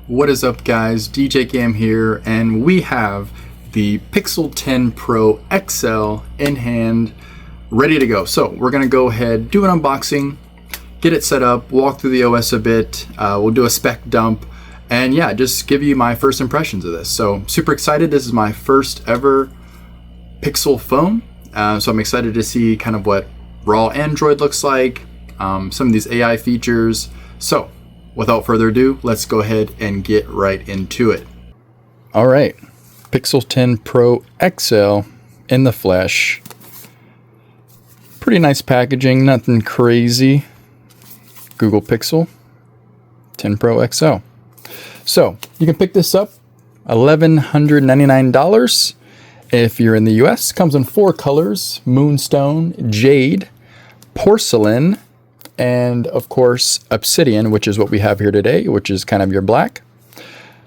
What is up, guys? DJ Cam here, and we have the Pixel 10 Pro XL in hand, ready to go. So we're gonna go ahead, do an unboxing, get it set up, walk through the OS a bit, we'll do a spec dump, and yeah, just give you my first impressions of this. So super excited. This is my first ever Pixel phone, so I'm excited to see kind of what raw Android looks like, some of these AI features. So without further ado, let's go ahead and get right into it. All right, Pixel 10 Pro XL in the flesh. Pretty nice packaging, nothing crazy. Google Pixel 10 Pro XL. So you can pick this up $1,199 if you're in the US. Comes in 4 colors: moonstone, jade, porcelain, and of course obsidian, which is what we have here today, which is kind of your black.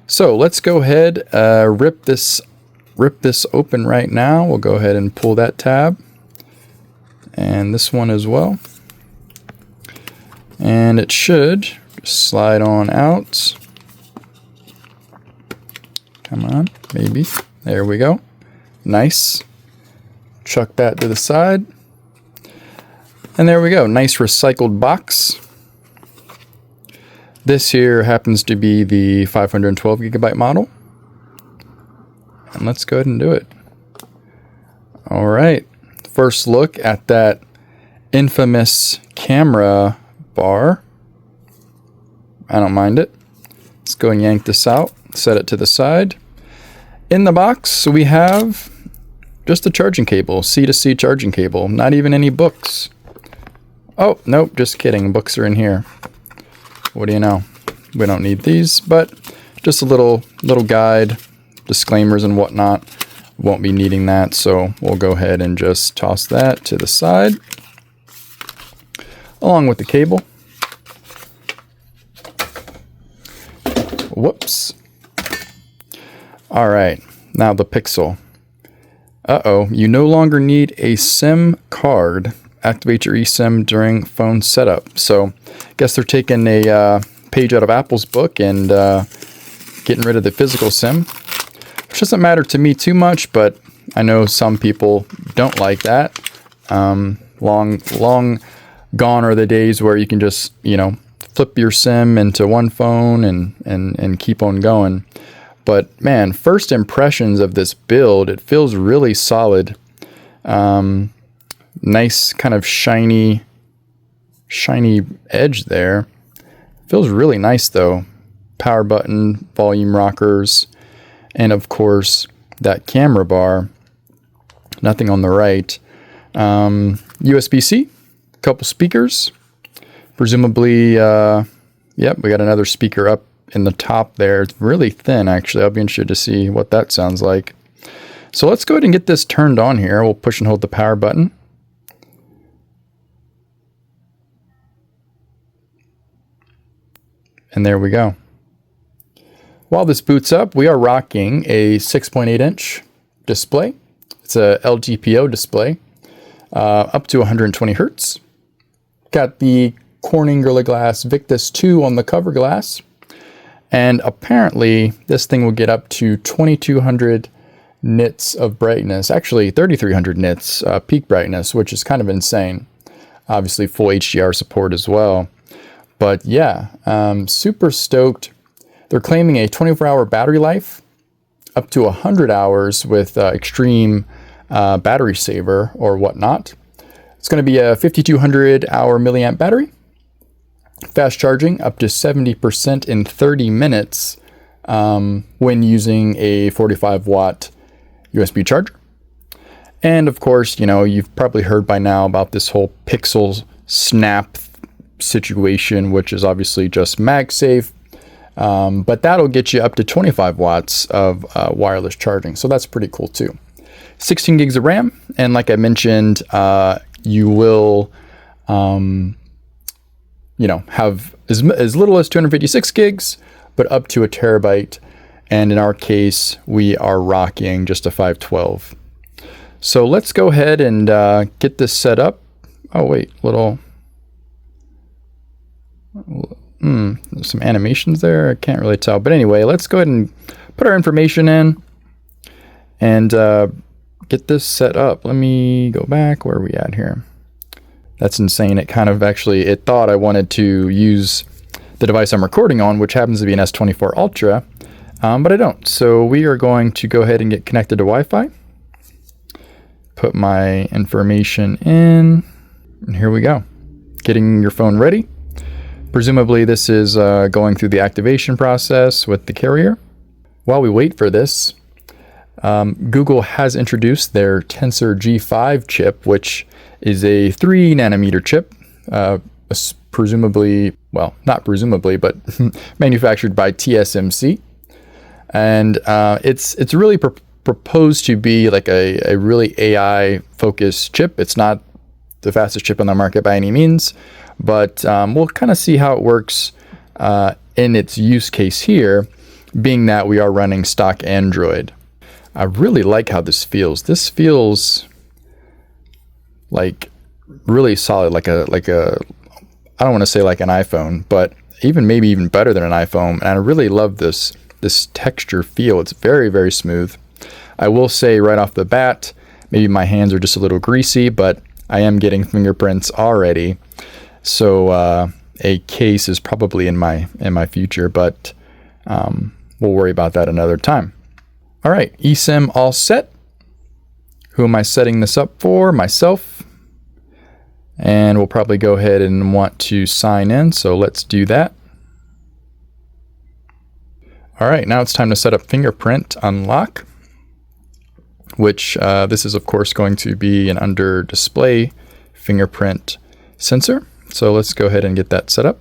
So let's go ahead, rip this open right now. We'll go ahead and pull that tab and this one as well, and it should just slide on out. Come on, maybe. There we go. Nice. Chuck that to the side. And there we go, nice recycled box. This here happens to be the 512 gigabyte model. And let's go ahead and do it. All right, first look at that infamous camera bar. I don't mind it. Let's go and yank this out, set it to the side. In the box, we have just a charging cable, C-to-C charging cable, not even any books. Oh, nope, just kidding. Books are in here. What do you know? We don't need these, but just a little guide, disclaimers and whatnot. Won't be needing that, so we'll go ahead and just toss that to the side, along with the cable. Whoops. All right, now the Pixel. Uh-oh, you no longer need a SIM card. Activate your eSIM during phone setup. So I guess they're taking a page out of Apple's book and getting rid of the physical SIM, which doesn't matter to me too much, but I know some people don't like that. Long gone are the days where you can just, flip your SIM into one phone and keep on going. But man, first impressions of this build, it feels really solid. Nice kind of shiny edge there. Feels really nice though. Power button, volume rockers, and of course that camera bar. Nothing on the right. USB-C, couple speakers. Presumably, yep, we got another speaker up in the top there. It's really thin actually. I'll be interested to see what that sounds like. So let's go ahead and get this turned on here. We'll push and hold the power button. And there we go. While this boots up, we are rocking a 6.8 inch display. It's a LTPO display, up to 120 Hertz. Got the Corning Gorilla Glass Victus 2 on the cover glass. And apparently this thing will get up to 2200 nits of brightness, actually 3300 nits peak brightness, which is kind of insane. Obviously full HDR support as well. But yeah, super stoked. They're claiming a 24-hour battery life, up to 100 hours with extreme battery saver or whatnot. It's going to be a 5200 hour milliamp battery. Fast charging up to 70% in 30 minutes when using a 45 watt USB charger. And of course, you've probably heard by now about this whole Pixel Snap situation, which is obviously just MagSafe, but that'll get you up to 25 watts of wireless charging. So that's pretty cool too. 16 gigs of RAM. And like I mentioned, you will, have as little as 256 gigs, but up to a terabyte. And in our case, we are rocking just a 512. So let's go ahead and get this set up. Oh wait, There's some animations there. I can't really tell. But anyway, let's go ahead and put our information in and get this set up. Let me go back. Where are we at here? That's insane. It kind of actually, it thought I wanted to use the device I'm recording on, which happens to be an S24 Ultra, but I don't. So we are going to go ahead and get connected to Wi-Fi. Put my information in, and here we go. Getting your phone ready. Presumably this is going through the activation process with the carrier. While we wait for this, Google has introduced their Tensor G5 chip, which is a 3 nanometer chip, presumably, well, not presumably, but manufactured by TSMC. And it's really proposed to be like a really AI focused chip. It's not the fastest chip on the market by any means, but we'll kind of see how it works in its use case here, being that we are running stock Android. I really like how this feels. This feels like really solid, like a I don't want to say like an iPhone, but maybe even better than an iPhone. And I really love this texture feel. It's very, very smooth. I will say right off the bat, maybe my hands are just a little greasy, but I am getting fingerprints already. So a case is probably in my future, but we'll worry about that another time. All right, eSIM all set. Who am I setting this up for? Myself. And we'll probably go ahead and want to sign in, so let's do that. All right, now it's time to set up fingerprint unlock, which this is of course going to be an under display fingerprint sensor. So let's go ahead and get that set up.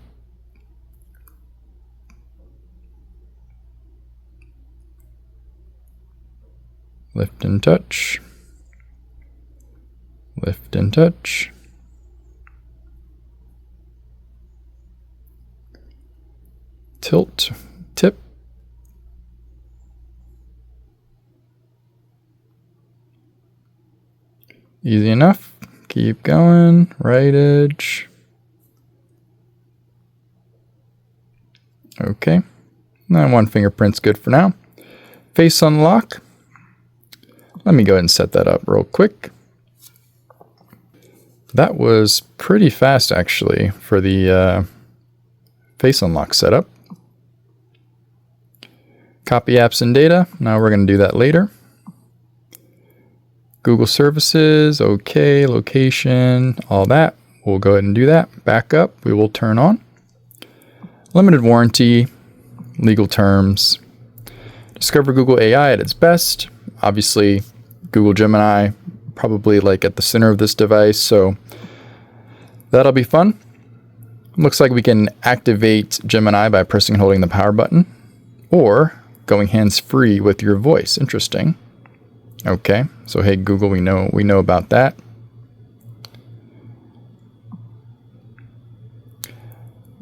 Lift and touch. Lift and touch. Tilt, tip. Easy enough. Keep going. Right edge. Okay. Now one fingerprint's good for now. Face unlock. Let me go ahead and set that up real quick. That was pretty fast actually for the face unlock setup. Copy apps and data. Now we're going to do that later. Google services, okay, location, all that. We'll go ahead and do that. Backup, we will turn on. Limited warranty, legal terms. Discover Google AI at its best. Obviously, Google Gemini, probably like at the center of this device, so that'll be fun. Looks like we can activate Gemini by pressing and holding the power button, or going hands-free with your voice. Interesting. Okay, so hey Google, we know about that.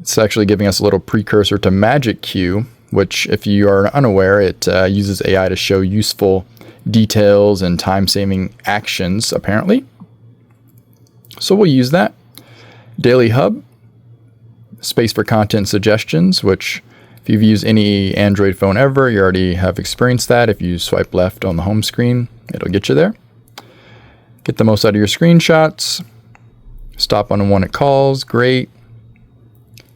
It's actually giving us a little precursor to Magic Queue, which, if you are unaware, it uses AI to show useful details and time-saving actions, apparently. So we'll use that. Daily Hub, space for content suggestions, which if you've used any Android phone ever, you already have experienced that. If you swipe left on the home screen, it'll get you there. Get the most out of your screenshots. Stop unwanted calls, great.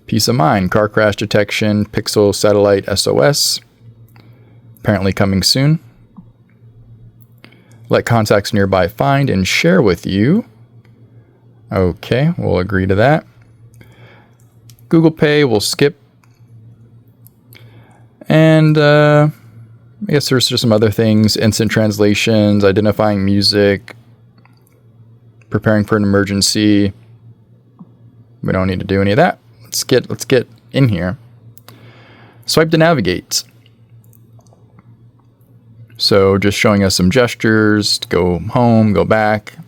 Peace of mind, car crash detection, Pixel satellite SOS, apparently coming soon. Let contacts nearby find and share with you. Okay, we'll agree to that. Google Pay, we'll skip. And I guess there's just some other things. Instant translations, identifying music, preparing for an emergency. We don't need to do any of that. Let's get in here. Swipe to navigate. So just showing us some gestures to go home, go back.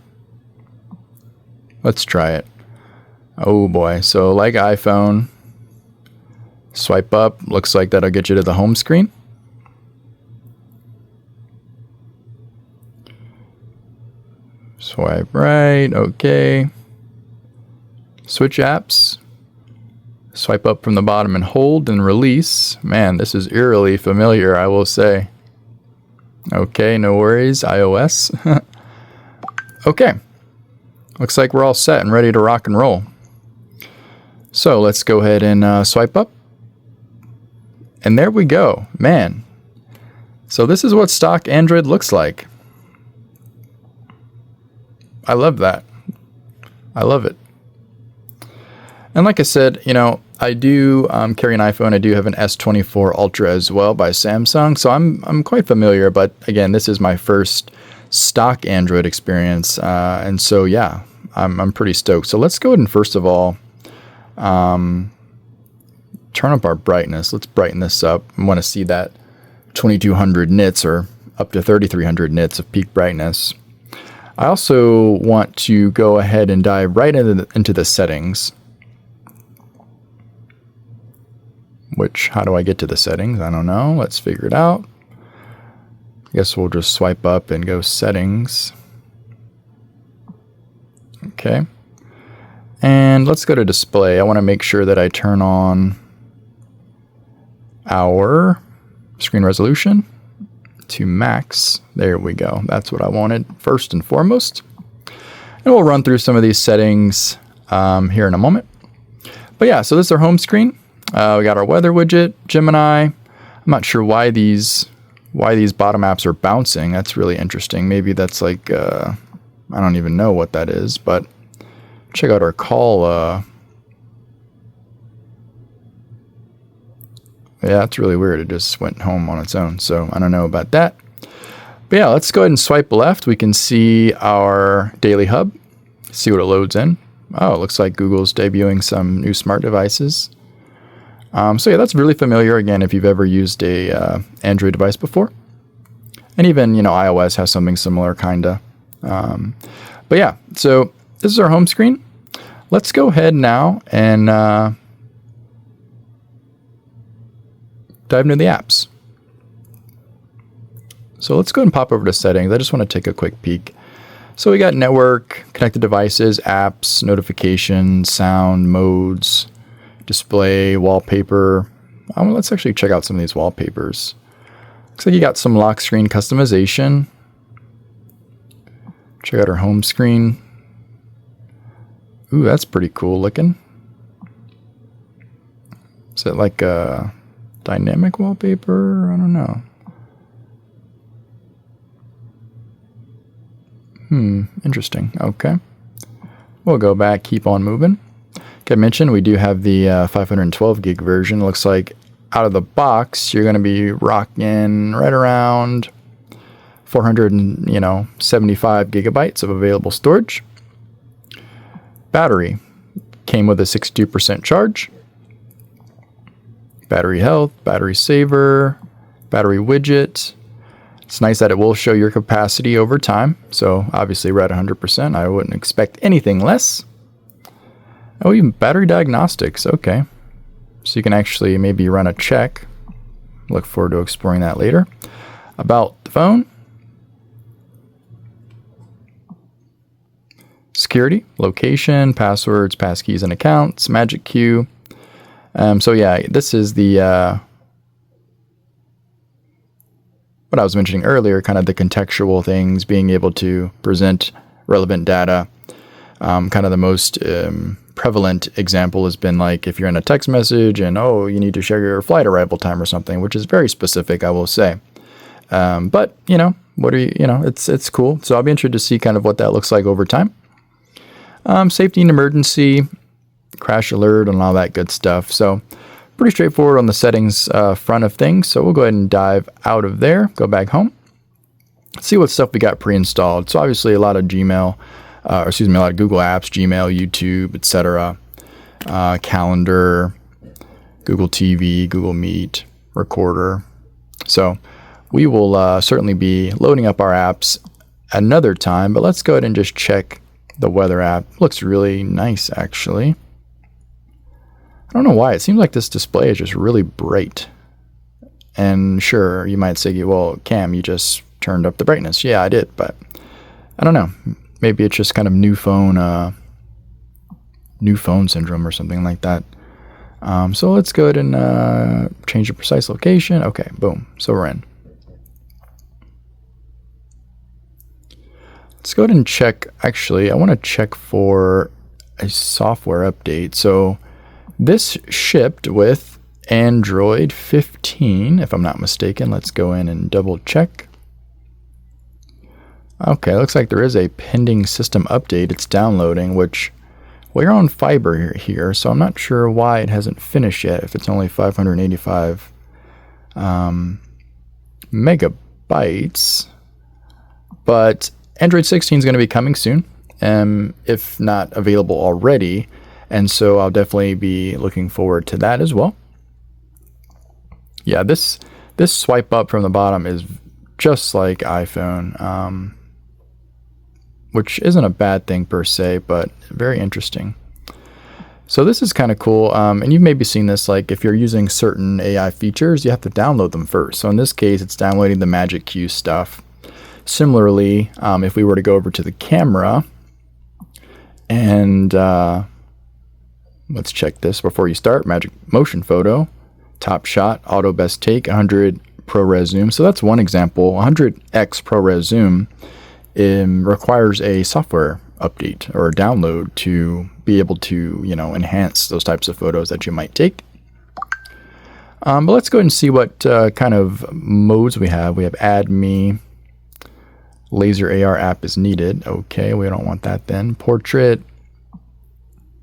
Let's try it. Oh boy. So like iPhone, swipe up. Looks like that'll get you to the home screen. Swipe right. Okay. Switch apps. Swipe up from the bottom and hold and release. Man, this is eerily familiar, I will say. Okay, no worries, iOS. Okay, looks like we're all set and ready to rock and roll. So let's go ahead and swipe up. And there we go, man. So this is what stock Android looks like. I love that. I love it. And like I said, you know, I do carry an iPhone. I do have an S24 Ultra as well by Samsung. So I'm quite familiar. But again, this is my first stock Android experience. And so, yeah, I'm pretty stoked. So let's go ahead and first of all, turn up our brightness. Let's brighten this up. I want to see that 2200 nits or up to 3300 nits of peak brightness. I also want to go ahead and dive right into the settings. Which, how do I get to the settings? I don't know. Let's figure it out. I guess we'll just swipe up and go settings. Okay. And let's go to display. I want to make sure that I turn on our screen resolution to max. There we go. That's what I wanted first and foremost. And we'll run through some of these settings here in a moment. But yeah, so this is our home screen. We got our weather widget, Gemini. I'm not sure why these bottom apps are bouncing. That's really interesting. Maybe that's like, I don't even know what that is, but check out our call. Yeah, it's really weird. It just went home on its own. So I don't know about that. But yeah, let's go ahead and swipe left. We can see our daily hub, see what it loads in. Oh, it looks like Google's debuting some new smart devices. So yeah, that's really familiar, again, if you've ever used a Android device before. And even, you know, iOS has something similar, kind of. But yeah, so this is our home screen. Let's go ahead now and dive into the apps. So let's go ahead and pop over to settings. I just want to take a quick peek. So we got network, connected devices, apps, notifications, sound, modes, display, wallpaper. Let's actually check out some of these wallpapers. Looks like you got some lock screen customization. Check out our home screen. Ooh, that's pretty cool looking. Is it like a dynamic wallpaper? I don't know. Interesting. Okay. We'll go back, keep on moving. Like I mentioned, we do have the 512 gig version. Looks like out of the box, you're going to be rocking right around 475 gigabytes of available storage. Battery came with a 62% charge. Battery health, battery saver, battery widget. It's nice that it will show your capacity over time. So obviously we're at 100%. I wouldn't expect anything less. Oh, even battery diagnostics. Okay. So you can actually maybe run a check. Look forward to exploring that later. About the phone. Security, location, passwords, passkeys and accounts, magic queue. So yeah, this is the what I was mentioning earlier, kind of the contextual things, being able to present relevant data. Kind of the most prevalent example has been like if you're in a text message and, oh, you need to share your flight arrival time or something, which is very specific, I will say. But, it's cool. So I'll be interested to see kind of what that looks like over time. Safety and emergency, crash alert, and all that good stuff. So pretty straightforward on the settings front of things. So we'll go ahead and dive out of there, go back home, see what stuff we got pre-installed. So obviously a lot of Gmail, a lot of Google Apps, Gmail, YouTube, etc. Calendar, Google TV, Google Meet, Recorder. So we will certainly be loading up our apps another time, but let's go ahead and just check the weather app. Looks really nice, actually. I don't know why. It seems like this display is just really bright. And sure, you might say, well, Cam, you just turned up the brightness. Yeah, I did, but I don't know. Maybe it's just kind of new phone syndrome or something like that. So let's go ahead and change the precise location. Okay, boom. So we're in. Let's go ahead and check. Actually, I want to check for a software update. So this shipped with Android 15, if I'm not mistaken. Let's go in and double check. Okay, looks like there is a pending system update. It's downloading, which we're on fiber here, so I'm not sure why it hasn't finished yet if it's only 585 megabytes. But Android 16 is going to be coming soon, if not available already, and so I'll definitely be looking forward to that as well. Yeah, this swipe up from the bottom is just like iPhone, which isn't a bad thing per se, but very interesting. So this is kind of cool, and you've maybe seen this, like if you're using certain AI features, you have to download them first. So in this case, it's downloading the Magic Q stuff. Similarly, if we were to go over to the camera, and let's check this before you start. Magic Motion Photo, top shot, auto best take, 100 ProRes zoom. So that's one example. 100x ProRes zoom requires a software update or a download to be able to, enhance those types of photos that you might take. But let's go ahead and see what kind of modes we have. We have Add Me, Laser AR app is needed. Okay, we don't want that then. Portrait,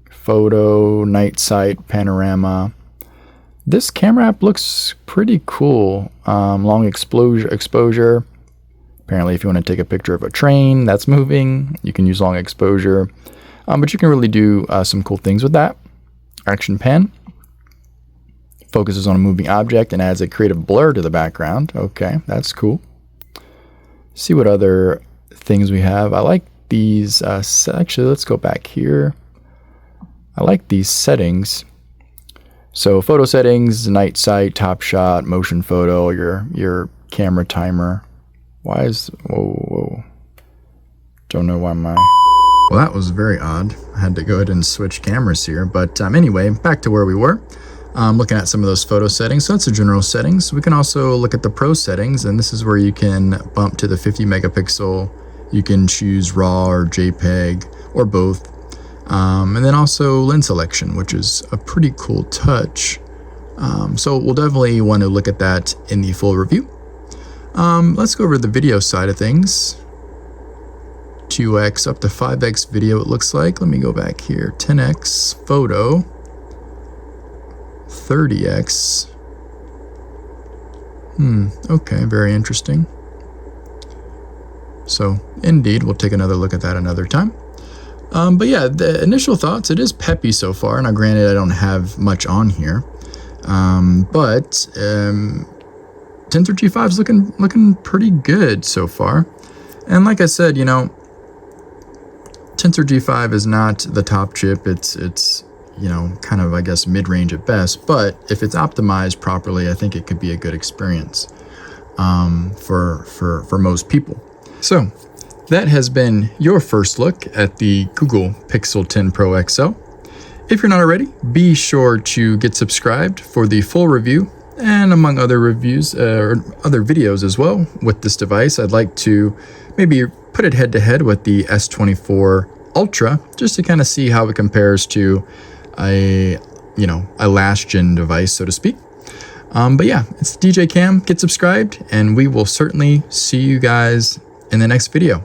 photo, night sight, panorama. This camera app looks pretty cool. Long exposure. Apparently, if you want to take a picture of a train that's moving, you can use long exposure. But you can really do some cool things with that. Action pan. Focuses on a moving object and adds a creative blur to the background. Okay, that's cool. See what other things we have. I like these. Actually, let's go back here. I like these settings. So photo settings, night sight, top shot, motion photo, your camera timer. Why is, whoa. Don't know why well, that was very odd. I had to go ahead and switch cameras here. But anyway, back to where we were. Looking at some of those photo settings. So that's the general settings. We can also look at the pro settings, and this is where you can bump to the 50 megapixel. You can choose RAW or JPEG or both. And then also lens selection, which is a pretty cool touch. So we'll definitely want to look at that in the full review. Let's go over the video side of things. 2x up to 5x video, it looks like. Let me go back here. 10x photo. 30x. Okay, very interesting. So indeed, we'll take another look at that another time. But yeah, the initial thoughts, it is peppy so far. Now granted, I don't have much on here. But Tensor G5 is looking pretty good so far. And like I said, Tensor G5 is not the top chip. It's kind of, I guess, mid-range at best. But if it's optimized properly, I think it could be a good experience for most people. So that has been your first look at the Google Pixel 10 Pro XL. If you're not already, be sure to get subscribed for the full review, and among other reviews or other videos as well with this device. I'd like to maybe put it head to head with the S24 Ultra, just to kind of see how it compares to a last gen device, so to speak. But yeah, it's DJ Cam. Get subscribed, and we will certainly see you guys in the next video.